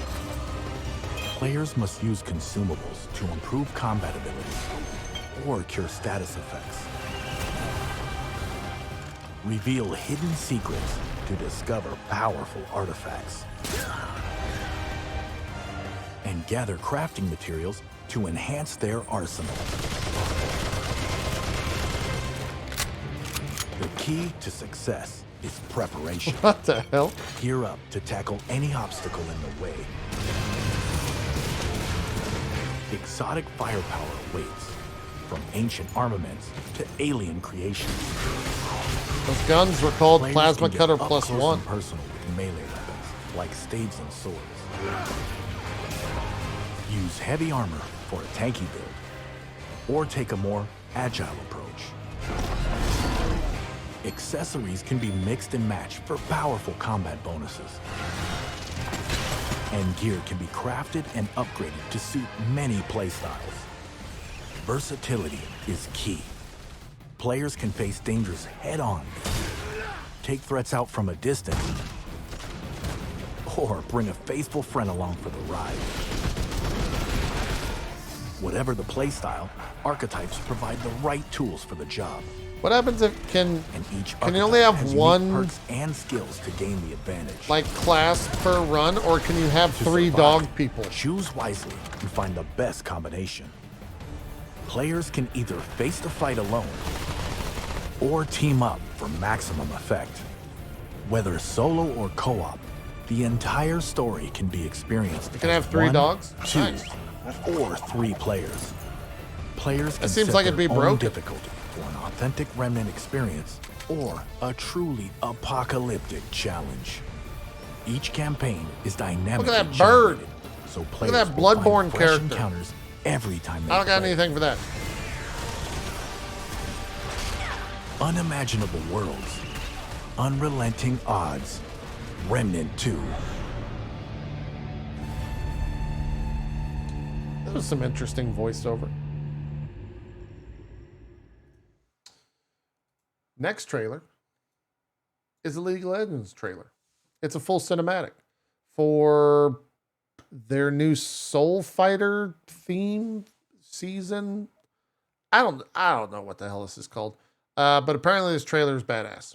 Players must use consumables to improve combat abilities or cure status effects. Reveal hidden secrets to discover powerful artifacts. And gather crafting materials to enhance their arsenal. The key to success is preparation. What the hell? Gear up to tackle any obstacle in the way. Exotic firepower awaits, from ancient armaments to alien creations. Those guns were called Players Plasma can get Cutter up Plus close 1. and personal with melee weapons, like staves and swords. Use heavy armor for a tanky build, or take a more agile approach. Accessories can be mixed and matched for powerful combat bonuses. And gear can be crafted and upgraded to suit many playstyles. Versatility is key. Players can face dangers head-on, take threats out from a distance, or bring a faithful friend along for the ride. Whatever the playstyle, archetypes provide the right tools for the job. What happens if can each you only have has one unique perks and skills to gain the advantage? like class per run, or can you have To 3 survive, dog people? Choose wisely and find the best combination. Players can either face the fight alone or team up for maximum effect. Whether solo or co-op, the entire story can be experienced. You can have 3 one, dogs? 2, Nice. or 3 players. Players can That seems set like it'd their be own broken. difficulty for an authentic Remnant experience or a truly apocalyptic challenge. Each campaign is dynamic. Look at that bird. So Look players at that will find Bloodborne fresh character. encounters every time they I don't got play. anything for that. Unimaginable worlds, unrelenting odds. Remnant 2. That was some interesting voiceover. Next trailer is a League of Legends trailer. It's a full cinematic for their new Soul Fighter theme season. I don't know what the hell this is called. But apparently this trailer is badass.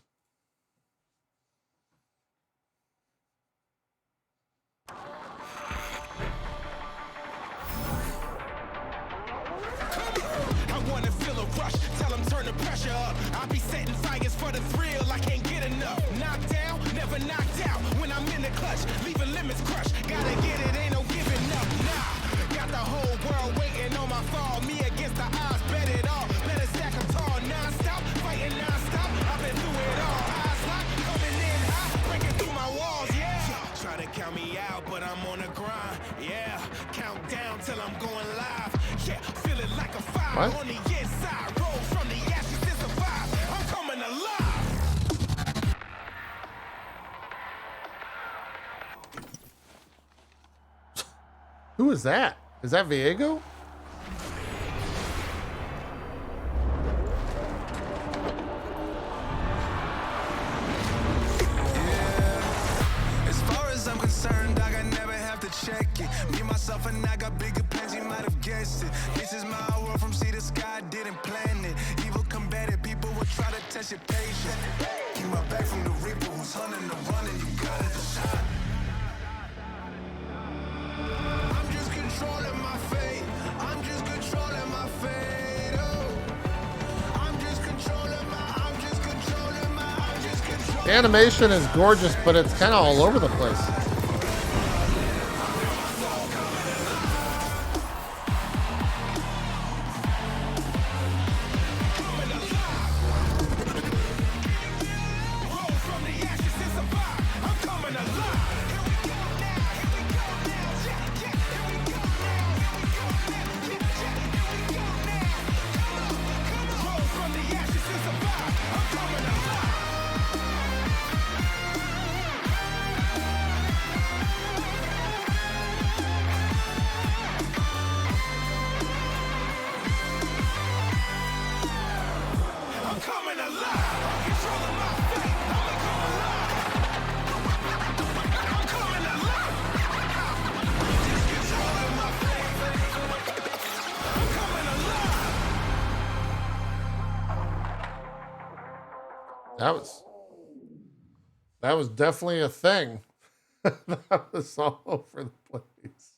I wanna feel a rush, tell them turn the pressure up. I be setting fires for the thrill, I can't get enough. Knocked down, never knocked out. When I'm in the clutch, leaving limits crushed. Gotta get it, ain't no giving up. Nah, got the whole world waiting on my fall. Me against the odds, bet it all. Better stack them tall, non-stop, fighting non-stop. I've been through it all. Eyes locked, coming in hot, breaking through my walls, yeah. Try to count me out, but I'm on the grind, yeah. Count down till I'm going live, yeah. Feel it like a fire. What? On the inside, roll from the ashes to survive. I'm coming alive. Who is that? Is that Viego? As far as I'm concerned, dog, I never have to check it. Me, myself, and I got bigger plans, you might have guessed it. This is my world from sea to sky, didn't plan it. Evil combated, people will try to test your patience. Keep my back from the reaper who's hunting the running, you gotta decide. I'm just controlling my fate. I'm just controlling my fate. Oh, I'm just controlling my. The animation is gorgeous, but it's kind of all over the place. That was definitely a thing. That was all over the place.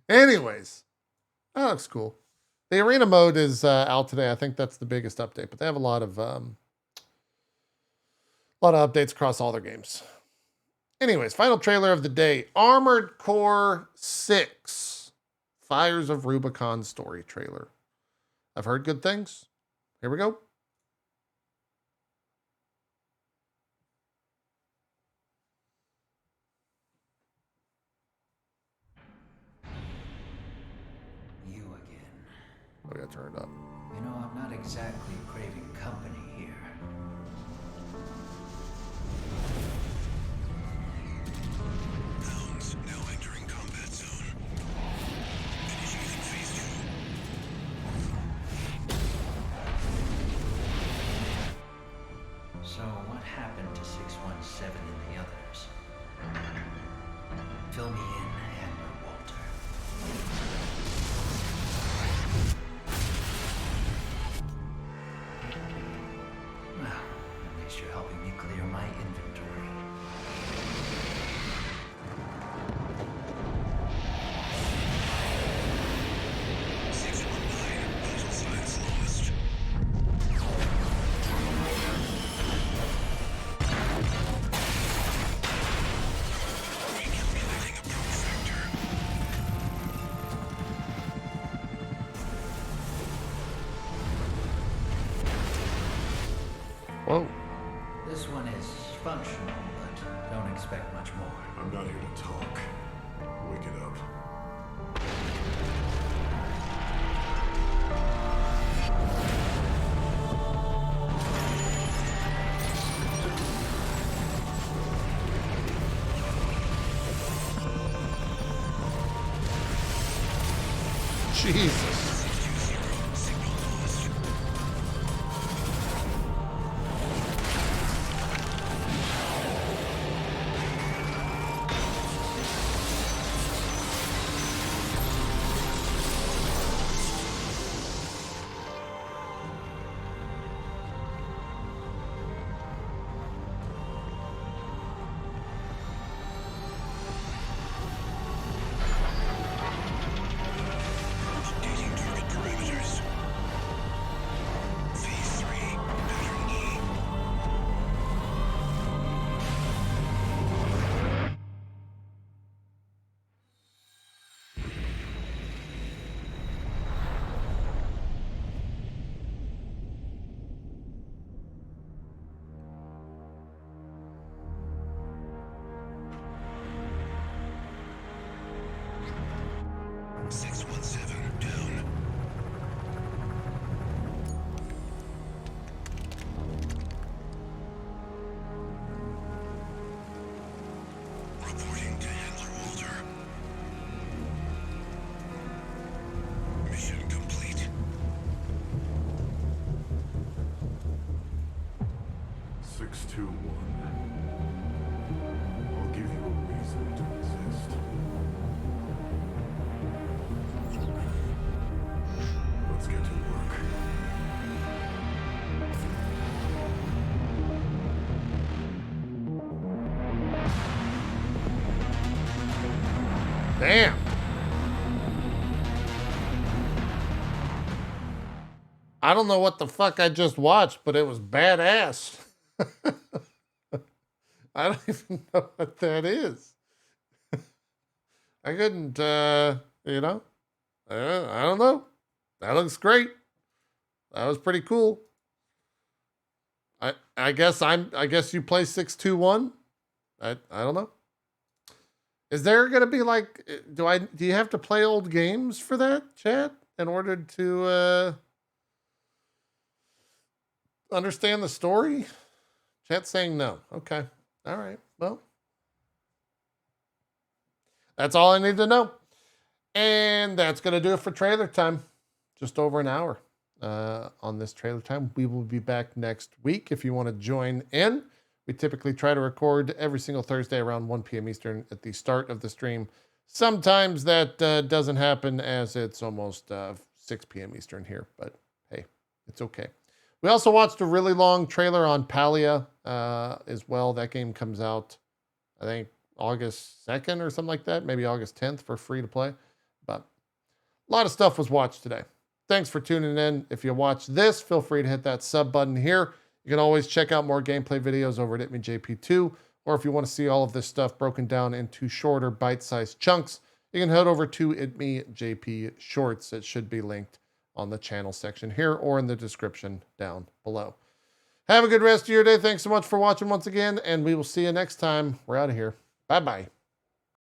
Anyways, that looks cool. The arena mode is out today. I think that's the biggest update, but they have a lot of updates across all their games. Anyways, final trailer of the day: Armored Core 6, Fires of Rubicon story trailer. I've heard good things. Here we go. I got turned up. You know, I'm not exactly craving company here. Hounds now entering combat zone. Initiating phase 2. So, what happened to 617 and the others? Fill me in, Admiral Walter. Well, at least you're helping me clear my inventory. Whoa. This one is functional, but don't expect much more. I'm not here to talk. Wake it up. Jesus. Updating target parameters. Phase 3, pattern E. Six one seven down. Reporting to Handler Walter. Mission complete. 621. I'll give you a reason to exist. Let's get to work. Damn. I don't know what the fuck I just watched, but it was badass. I don't even know what that is. I couldn't, you know, I don't know. That looks great. That was pretty cool. I guess you play 621. I don't know. Is there gonna be like do you have to play old games for that, chat, in order to understand the story? Chat's saying no. Okay. All right. Well, that's all I need to know. And that's going to do it for trailer time. Just over an hour on this trailer time. We will be back next week if you want to join in. We typically try to record every single Thursday around 1 p.m. Eastern at the start of the stream. Sometimes that doesn't happen as it's almost 6 p.m. Eastern here, but hey, it's okay. We also watched a really long trailer on Palia as well. That game comes out, I think, August 2nd or something like that. Maybe August 10th for free to play. But a lot of stuff was watched today. Thanks for tuning in. If you watch this, feel free to hit that sub button here. You can always check out more gameplay videos over at itmeJP2. Or if you want to see all of this stuff broken down into shorter bite-sized chunks, you can head over to itmeJP Shorts. It should be linked on the channel section here or in the description down below. Have a good rest of your day. Thanks so much for watching once again, and we will see you next time. We're out of here. Bye-bye.